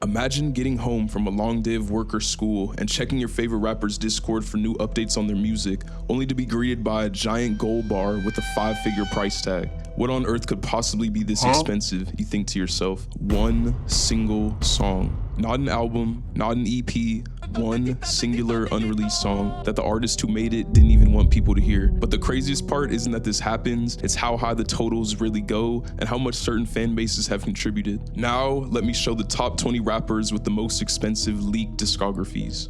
Imagine getting home from a long day of work or school and checking your favorite rapper's Discord for new updates on their music, only to be greeted by a giant gold bar with a 5-figure price tag. What on earth could possibly be this expensive, you think to yourself? One single song. Not an album, not an EP, one singular unreleased song that the artist who made it didn't even want people to hear. But the craziest part isn't that this happens, it's how high the totals really go and how much certain fan bases have contributed. Now, let me show the top 20 rappers with the most expensive leaked discographies.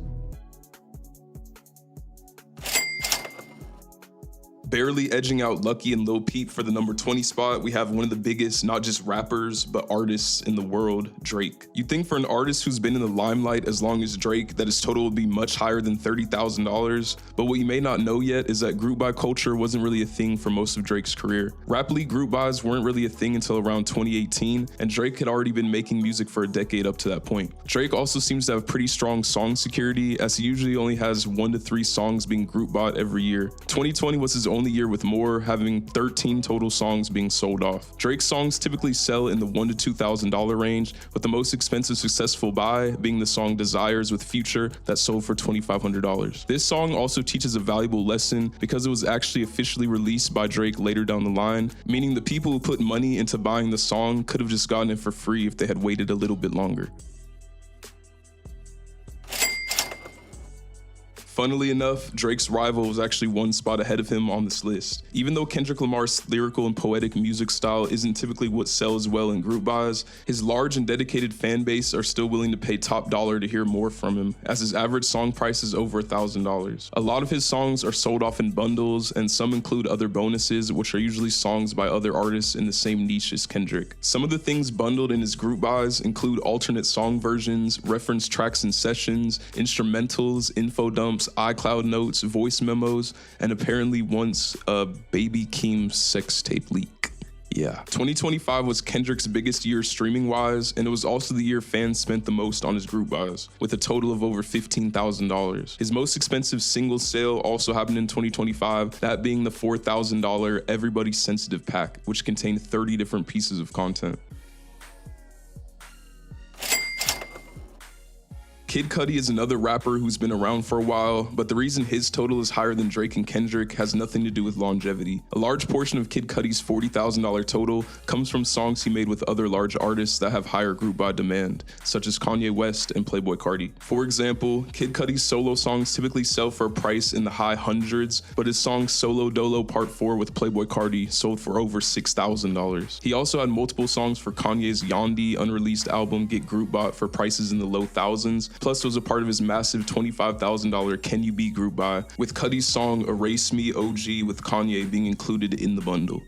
Barely edging out Lucky and Lil Peep for the number 20 spot, we have one of the biggest, not just rappers, but artists in the world, Drake. You'd think for an artist who's been in the limelight as long as Drake, that his total would be much higher than $30,000, but what you may not know yet is that group buy culture wasn't really a thing for most of Drake's career. Rap League group buys weren't really a thing until around 2018, and Drake had already been making music for a decade up to that point. Drake also seems to have pretty strong song security, as he usually only has 1 to 3 songs being group bought every year. 2020 was his only year with more, having 13 total songs being sold off. Drake's songs typically sell in the $1,000 to $2,000 range, with the most expensive successful buy being the song Desires with Future that sold for $2,500. This song also teaches a valuable lesson because it was actually officially released by Drake later down the line, meaning the people who put money into buying the song could have just gotten it for free if they had waited a little bit longer. Funnily enough, Drake's rival was actually 1 spot ahead of him on this list. Even though Kendrick Lamar's lyrical and poetic music style isn't typically what sells well in group buys, his large and dedicated fan base are still willing to pay top dollar to hear more from him, as his average song price is over $1,000. A lot of his songs are sold off in bundles, and some include other bonuses, which are usually songs by other artists in the same niche as Kendrick. Some of the things bundled in his group buys include alternate song versions, reference tracks and sessions, instrumentals, info dumps, iCloud notes, voice memos, and apparently once a Baby Keem sex tape leak. Yeah. 2025 was Kendrick's biggest year streaming-wise, and it was also the year fans spent the most on his group buys, with a total of over $15,000. His most expensive single sale also happened in 2025, that being the $4,000 Everybody Sensitive pack, which contained 30 different pieces of content. Kid Cudi is another rapper who's been around for a while, but the reason his total is higher than Drake and Kendrick has nothing to do with longevity. A large portion of Kid Cudi's $40,000 total comes from songs he made with other large artists that have higher group buy demand, such as Kanye West and Playboi Carti. For example, Kid Cudi's solo songs typically sell for a price in the high hundreds, but his song Solo Dolo Part 4 with Playboi Carti sold for over $6,000. He also had multiple songs for Kanye's Yandhi unreleased album get group bought for prices in the low thousands, plus was a part of his massive $25,000 Can You Be group buy, with Cudi's song Erase Me OG with Kanye being included in the bundle.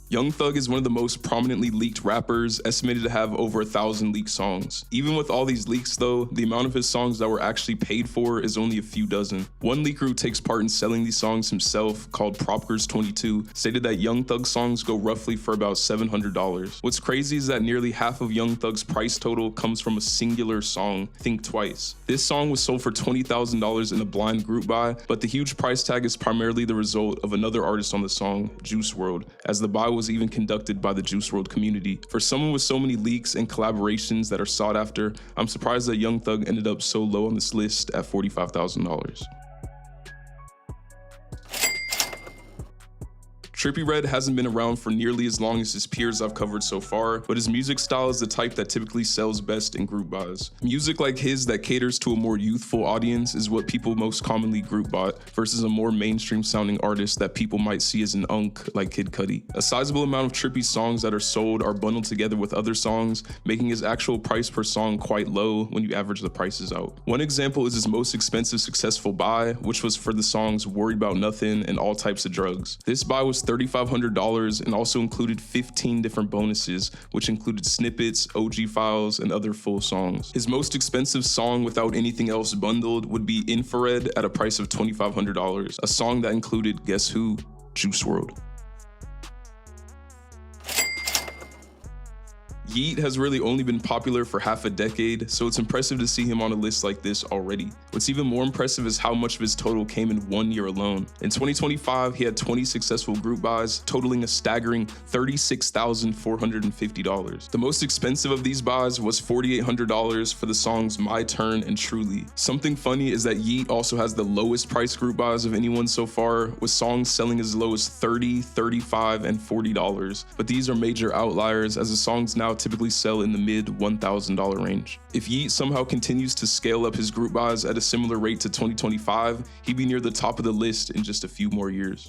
Young Thug is one of the most prominently leaked rappers, estimated to have over 1,000 leaked songs. Even with all these leaks though, the amount of his songs that were actually paid for is only a few dozen. One leaker who takes part in selling these songs himself, called Propkers22, stated that Young Thug songs go roughly for about $700. What's crazy is that nearly half of Young Thug's price total comes from a singular song, Think Twice. This song was sold for $20,000 in a blind group buy, but the huge price tag is primarily the result of another artist on the song, Juice WRLD, as the buy was even conducted by the Juice WRLD community. For someone with so many leaks and collaborations that are sought after, I'm surprised that Young Thug ended up so low on this list at $45,000. Trippie Redd hasn't been around for nearly as long as his peers I've covered so far, but his music style is the type that typically sells best in group buys. Music like his that caters to a more youthful audience is what people most commonly group bought, versus a more mainstream sounding artist that people might see as an unk like Kid Cudi. A sizable amount of Trippie's songs that are sold are bundled together with other songs, making his actual price per song quite low when you average the prices out. One example is his most expensive successful buy, which was for the songs Worried About Nothing and All Types of Drugs. This buy was $3,500 and also included 15 different bonuses, which included snippets, OG files, and other full songs. His most expensive song without anything else bundled would be Infrared at a price of $2,500, a song that included, guess who? Juice WRLD. Yeat has really only been popular for half a decade, so it's impressive to see him on a list like this already. What's even more impressive is how much of his total came in 1 year alone. In 2025, he had 20 successful group buys, totaling a staggering $36,450. The most expensive of these buys was $4,800 for the songs My Turn and Truly. Something funny is that Yeat also has the lowest price group buys of anyone so far, with songs selling as low as $30, $35, and $40. But these are major outliers, as the songs now typically sell in the mid $1,000 range. If Yeat somehow continues to scale up his group buys at a similar rate to 2025, he'd be near the top of the list in just a few more years.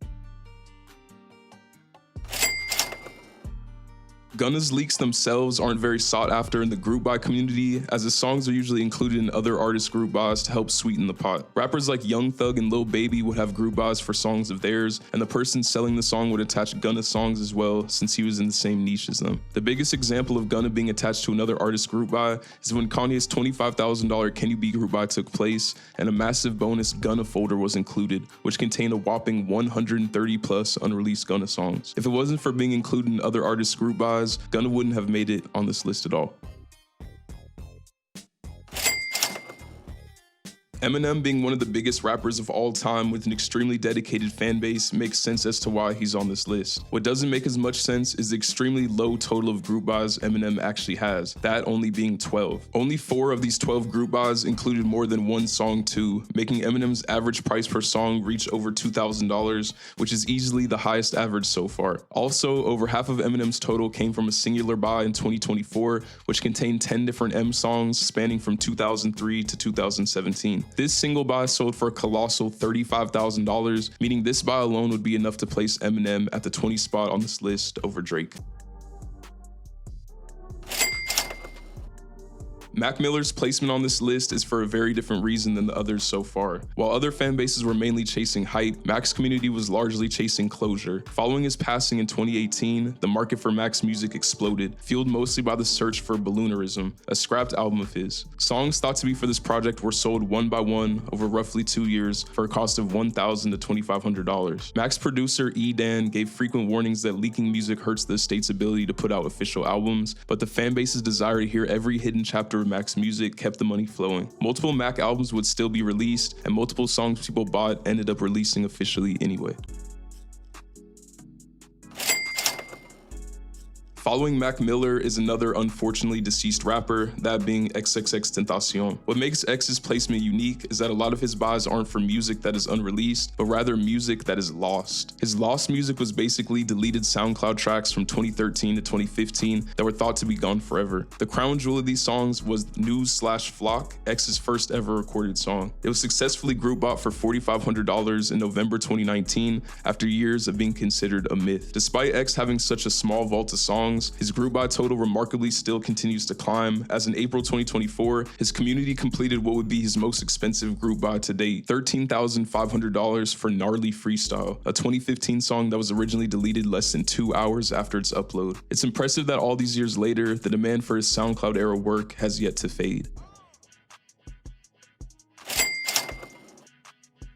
Gunna's leaks themselves aren't very sought after in the group buy community, as the songs are usually included in other artists' group buys to help sweeten the pot. Rappers like Young Thug and Lil Baby would have group buys for songs of theirs, and the person selling the song would attach Gunna's songs as well, since he was in the same niche as them. The biggest example of Gunna being attached to another artist's group buy is when Kanye's $25,000 Can You Be group buy took place, and a massive bonus Gunna folder was included, which contained a whopping 130 plus unreleased Gunna songs. If it wasn't for being included in other artists' group buys, Gunna wouldn't have made it on this list at all. Eminem, being one of the biggest rappers of all time with an extremely dedicated fan base, makes sense as to why he's on this list. What doesn't make as much sense is the extremely low total of group buys Eminem actually has, that only being 12. Only 4 of these 12 group buys included more than one song too, making Eminem's average price per song reach over $2,000, which is easily the highest average so far. Also, over half of Eminem's total came from a singular buy in 2024, which contained 10 different M songs spanning from 2003 to 2017. This single buy sold for a colossal $35,000, meaning this buy alone would be enough to place Eminem at the 20th spot on this list over Drake. Mac Miller's placement on this list is for a very different reason than the others so far. While other fan bases were mainly chasing hype, Mac's community was largely chasing closure. Following his passing in 2018, the market for Mac's music exploded, fueled mostly by the search for Balloonerism, a scrapped album of his. Songs thought to be for this project were sold one by one over roughly 2 years for a cost of $1,000 to $2,500. Mac's producer E. Dan gave frequent warnings that leaking music hurts the estate's ability to put out official albums, but the fan base's desire to hear every hidden chapter Mac's music kept the money flowing. Multiple Mac albums would still be released, and multiple songs people bought ended up releasing officially anyway. Following Mac Miller is another unfortunately deceased rapper, that being XXXTentacion. What makes X's placement unique is that a lot of his buys aren't for music that is unreleased, but rather music that is lost. His lost music was basically deleted SoundCloud tracks from 2013 to 2015 that were thought to be gone forever. The crown jewel of these songs was News/Flock, X's first ever recorded song. It was successfully group bought for $4,500 in November 2019 after years of being considered a myth. Despite X having such a small vault of songs, his group buy total remarkably still continues to climb, as in April 2024, his community completed what would be his most expensive group buy to date, $13,500 for Gnarly Freestyle, a 2015 song that was originally deleted less than 2 hours after its upload. It's impressive that all these years later, the demand for his SoundCloud era work has yet to fade.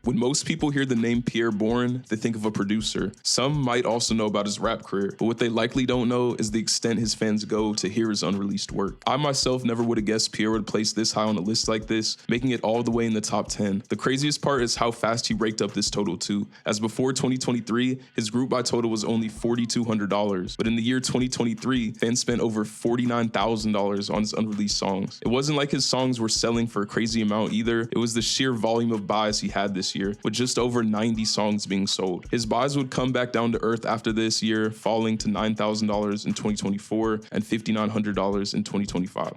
When most people hear the name Pierre Bourne, they think of a producer. Some might also know about his rap career, but what they likely don't know is the extent his fans go to hear his unreleased work. I myself never would have guessed Pierre would place this high on a list like this, making it all the way in the top 10. The craziest part is how fast he raked up this total too, as before 2023, his group buy total was only $4,200, but in the year 2023, fans spent over $49,000 on his unreleased songs. It wasn't like his songs were selling for a crazy amount either, it was the sheer volume of buys he had this year, with just over 90 songs being sold. His buys would come back down to earth after this year, falling to $9,000 in 2024 and $5,900 in 2025.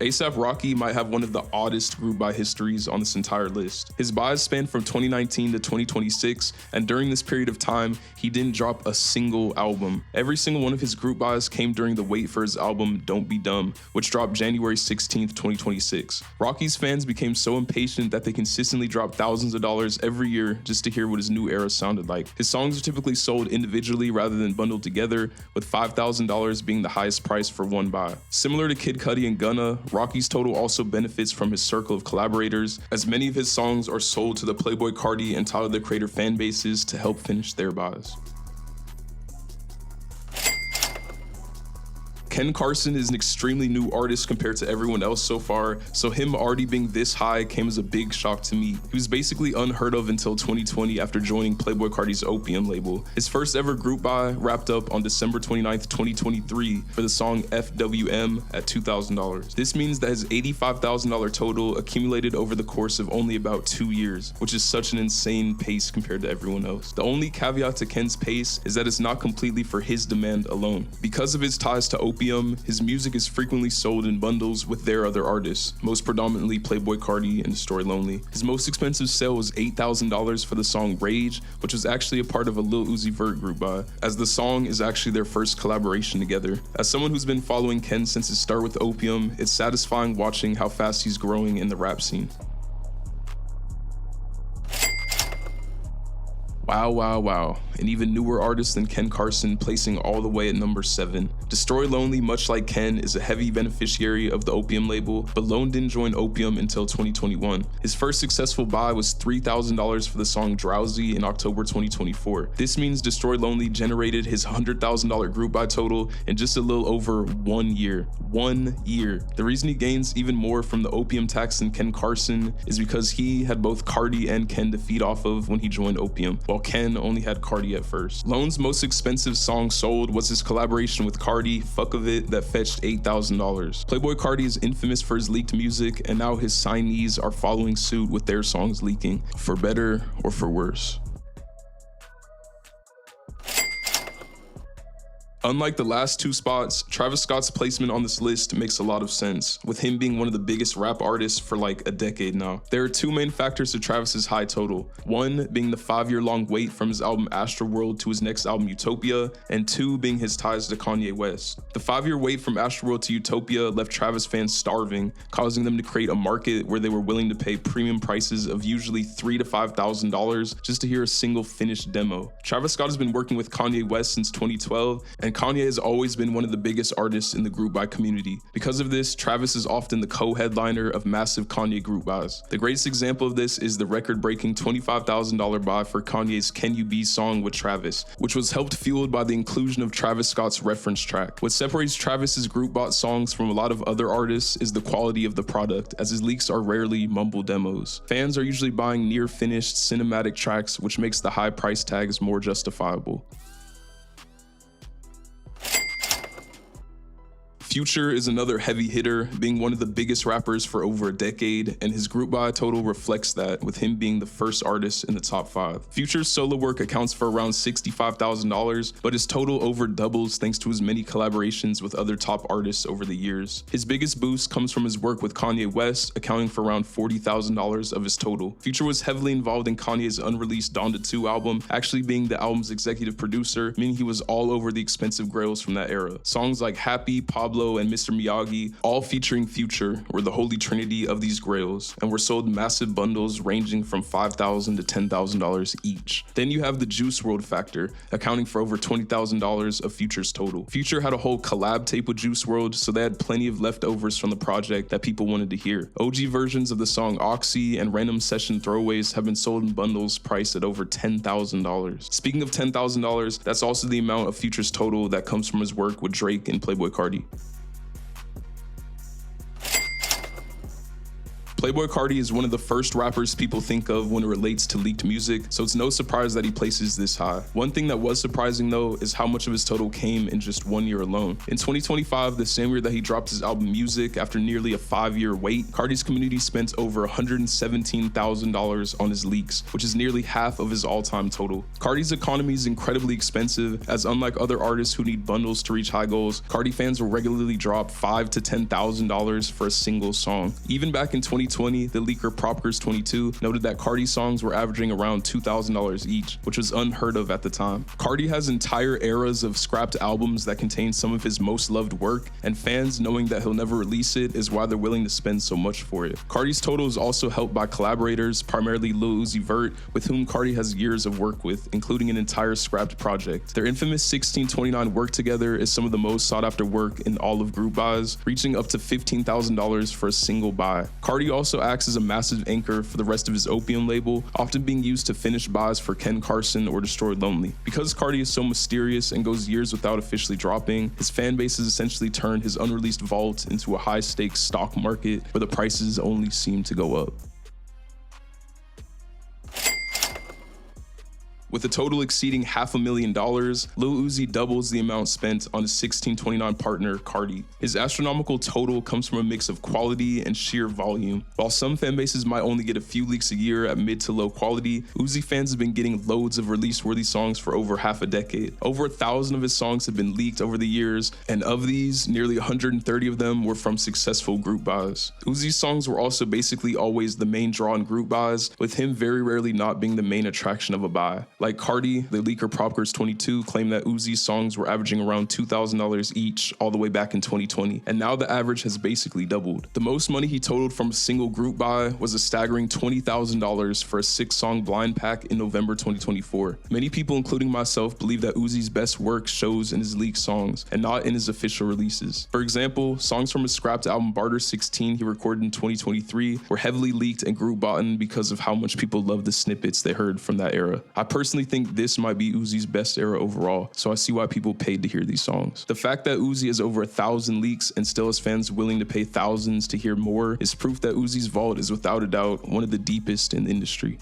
A$AP Rocky might have one of the oddest group buy histories on this entire list. His buys span from 2019 to 2026, and during this period of time, he didn't drop a single album. Every single one of his group buys came during the wait for his album Don't Be Dumb, which dropped January 16th, 2026. Rocky's fans became so impatient that they consistently dropped thousands of dollars every year just to hear what his new era sounded like. His songs are typically sold individually rather than bundled together, with $5,000 being the highest price for one buy. Similar to Kid Cudi and Gunna, Rocky's total also benefits from his circle of collaborators, as many of his songs are sold to the Playboi, Carti, and Tyler the Creator fan bases to help finish their buys. Ken Carson is an extremely new artist compared to everyone else so far, so him already being this high came as a big shock to me. He was basically unheard of until 2020 after joining Playboi Carti's Opium label. His first ever group buy wrapped up on December 29th, 2023 for the song FWM at $2,000. This means that his $85,000 total accumulated over the course of only about 2 years, which is such an insane pace compared to everyone else. The only caveat to Ken's pace is that it's not completely for his demand alone. Because of his ties to Opium, his music is frequently sold in bundles with their other artists, most predominantly Playboi Carti and Destroy Lonely. His most expensive sale was $8,000 for the song Rage, which was actually a part of a Lil Uzi Vert group buy, as the song is actually their first collaboration together. As someone who's been following Ken since his start with Opium, it's satisfying watching how fast he's growing in the rap scene. Wow, wow, wow. An even newer artist than Ken Carson, placing all the way at number 7. Destroy Lonely, much like Ken, is a heavy beneficiary of the Opium label, but Lone didn't join Opium until 2021. His first successful buy was $3,000 for the song Drowsy in October 2024. This means Destroy Lonely generated his $100,000 group buy total in just a little over 1 year. 1 year. The reason he gains even more from the Opium tax than Ken Carson is because he had both Carti and Ken to feed off of when he joined Opium, while Ken only had Carti at first. Lone's most expensive song sold was his collaboration with Carti, Fuck of It, that fetched $8,000. Playboi Carti is infamous for his leaked music, and now his signees are following suit with their songs leaking, for better or for worse. Unlike the last two spots, Travis Scott's placement on this list makes a lot of sense, with him being one of the biggest rap artists for like a decade now. There are two main factors to Travis's high total. One being the 5-year-long wait from his album Astroworld to his next album Utopia, and two being his ties to Kanye West. The 5-year wait from Astroworld to Utopia left Travis fans starving, causing them to create a market where they were willing to pay premium prices of usually $3,000 to $5,000 just to hear a single finished demo. Travis Scott has been working with Kanye West since 2012, and Kanye has always been one of the biggest artists in the group buy community. Because of this, Travis is often the co-headliner of massive Kanye group buys. The greatest example of this is the record-breaking $25,000 buy for Kanye's Can You Be song with Travis, which was helped fueled by the inclusion of Travis Scott's reference track. What separates Travis's group bought songs from a lot of other artists is the quality of the product, as his leaks are rarely mumble demos. Fans are usually buying near-finished cinematic tracks, which makes the high price tags more justifiable. Future is another heavy hitter, being one of the biggest rappers for over a decade, and his group buy total reflects that, with him being the first artist in the top 5. Future's solo work accounts for around $65,000, but his total over doubles thanks to his many collaborations with other top artists over the years. His biggest boost comes from his work with Kanye West, accounting for around $40,000 of his total. Future was heavily involved in Kanye's unreleased Donda 2 album, actually being the album's executive producer, meaning he was all over the expensive grails from that era. Songs like Happy, Pablo, and Mr. Miyagi, all featuring Future, were the holy trinity of these grails and were sold in massive bundles ranging from $5,000 to $10,000 each. Then you have the Juice WRLD factor, accounting for over $20,000 of Future's total. Future had a whole collab tape with Juice WRLD, so they had plenty of leftovers from the project that people wanted to hear. OG versions of the song Oxy and random session throwaways have been sold in bundles priced at over $10,000. Speaking of $10,000, that's also the amount of Future's total that comes from his work with Drake and Playboi Carti. Playboi Carti is one of the first rappers people think of when it relates to leaked music, so it's no surprise that he places this high. One thing that was surprising though is how much of his total came in just 1 year alone. In 2025, the same year that he dropped his album Music after nearly a 5-year wait, Carti's community spent over $117,000 on his leaks, which is nearly half of his all-time total. Carti's economy is incredibly expensive, as unlike other artists who need bundles to reach high goals, Carti fans will regularly drop $5,000 to $10,000 for a single song. Even back in 2020, the leaker Propkers22 noted that Carti songs were averaging around $2,000 each, which was unheard of at the time. Carti has entire eras of scrapped albums that contain some of his most loved work, and fans knowing that he'll never release it is why they're willing to spend so much for it. Carti's total is also helped by collaborators, primarily Lil Uzi Vert, with whom Carti has years of work with, including an entire scrapped project. Their infamous 1629 work together is some of the most sought after work in all of group buys, reaching up to $15,000 for a single buy. Carti also also acts as a massive anchor for the rest of his Opium label, often being used to finish buys for Ken Carson or Destroyed Lonely. Because Carti is so mysterious and goes years without officially dropping, his fan base has essentially turned his unreleased vault into a high-stakes stock market where the prices only seem to go up. With a total exceeding $500,000, Lil Uzi doubles the amount spent on his 1629 partner, Carti. His astronomical total comes from a mix of quality and sheer volume. While some fan bases might only get a few leaks a year at mid to low quality, Uzi fans have been getting loads of release-worthy songs for over half a decade. Over 1,000 of his songs have been leaked over the years, and of these, nearly 130 of them were from successful group buys. Uzi's songs were also basically always the main draw in group buys, with him very rarely not being the main attraction of a buy. Like Carti, the leaker Propgirls22 claimed that Uzi's songs were averaging around $2,000 each all the way back in 2020, and now the average has basically doubled. The most money he totaled from a single group buy was a staggering $20,000 for a 6-song blind pack in November 2024. Many people, including myself, believe that Uzi's best work shows in his leaked songs and not in his official releases. For example, songs from his scrapped album Barter 16 he recorded in 2023 were heavily leaked and group bought because of how much people loved the snippets they heard from that era. I personally think this might be Uzi's best era overall, so I see why people paid to hear these songs. The fact that Uzi has over 1,000 leaks and still has fans willing to pay thousands to hear more is proof that Uzi's vault is without a doubt one of the deepest in the industry.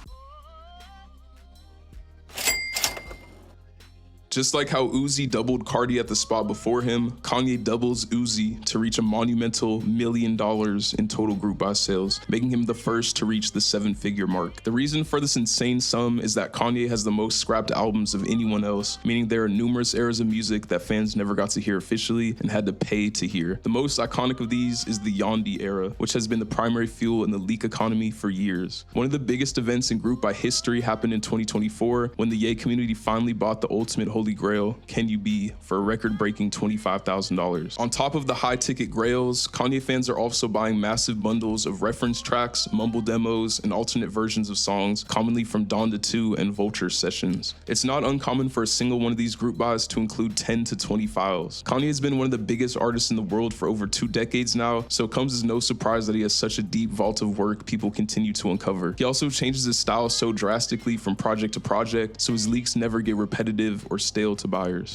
Just like how Uzi doubled Carti at the spot before him, Kanye doubles Uzi to reach a monumental $1 million in total group buy sales, making him the first to reach the 7-figure mark. The reason for this insane sum is that Kanye has the most scrapped albums of anyone else, meaning there are numerous eras of music that fans never got to hear officially and had to pay to hear. The most iconic of these is the Yandhi era, which has been the primary fuel in the leak economy for years. One of the biggest events in group buy history happened in 2024 when the Ye community finally bought the ultimate holy grail, Can You Be, for a record-breaking $25,000. On top of the high-ticket grails, Kanye fans are also buying massive bundles of reference tracks, mumble demos, and alternate versions of songs, commonly from Donda 2 and Vulture sessions. It's not uncommon for a single one of these group buys to include 10 to 20 files. Kanye has been one of the biggest artists in the world for over 2 decades now, so it comes as no surprise that he has such a deep vault of work people continue to uncover. He also changes his style so drastically from project to project, so his leaks never get repetitive or stale to buyers.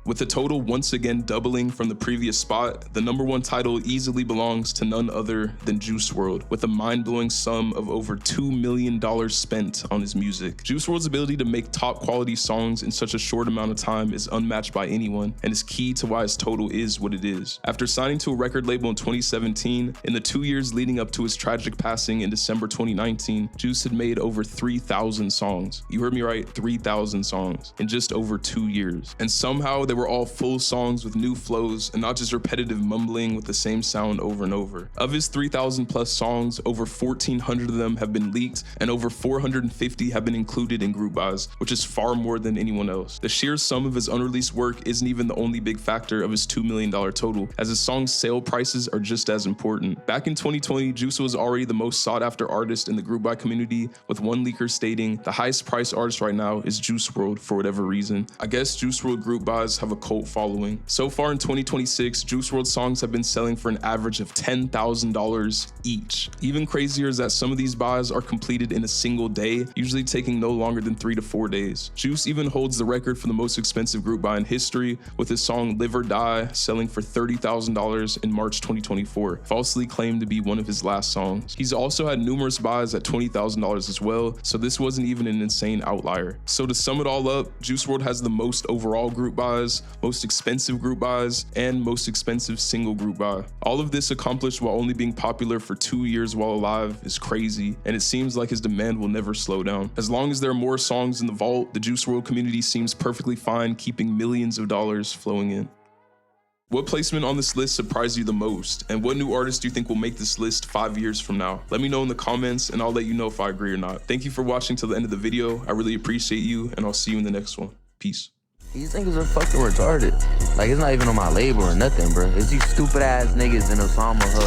With the total once again doubling from the previous spot, the #1 title easily belongs to none other than Juice WRLD, with a mind-blowing sum of over $2 million spent on his music. Juice WRLD's ability to make top quality songs in such a short amount of time is unmatched by anyone, and is key to why his total is what it is. After signing to a record label in 2017, in the 2 years leading up to his tragic passing in December 2019, Juice had made over 3,000 songs. You heard me right, 3,000 songs in just over 2 years. And somehow they were all full songs with new flows and not just repetitive mumbling with the same sound over and over. Of his 3,000 plus songs, over 1,400 of them have been leaked and over 450 have been included in group buys, which is far more than anyone else. The sheer sum of his unreleased work isn't even the only big factor of his $2 million total, as his song's sale prices are just as important. Back in 2020, Juice was already the most sought after artist in the group buy community, with one leaker stating the highest priced artist right now is Juice WRLD for whatever reason. I guess Juice WRLD group buys have a cult following. So far in 2026, Juice WRLD songs have been selling for an average of $10,000 each. Even crazier is that some of these buys are completed in a single day, usually taking no longer than 3 to 4 days. Juice even holds the record for the most expensive group buy in history, with his song Live or Die selling for $30,000 in March 2024, falsely claimed to be one of his last songs. He's also had numerous buys at $20,000 as well, so this wasn't even an insane outlier. So to sum it all up, Juice WRLD has the most overall group buys, most expensive group buys, and most expensive single group buy. All of this accomplished while only being popular for 2 years while alive is crazy, and it seems like his demand will never slow down. As long as there are more songs in the vault, the Juice WRLD community seems perfectly fine keeping millions of dollars flowing in. What placement on this list surprised you the most? And what new artist do you think will make this list 5 years from now? Let me know in the comments and I'll let you know if I agree or not. Thank you for watching till the end of the video. I really appreciate you, and I'll see you in the next one. Peace. These niggas are fucking retarded. Like, it's not even on my label or nothing, bro. It's these stupid ass niggas in Osama Hub.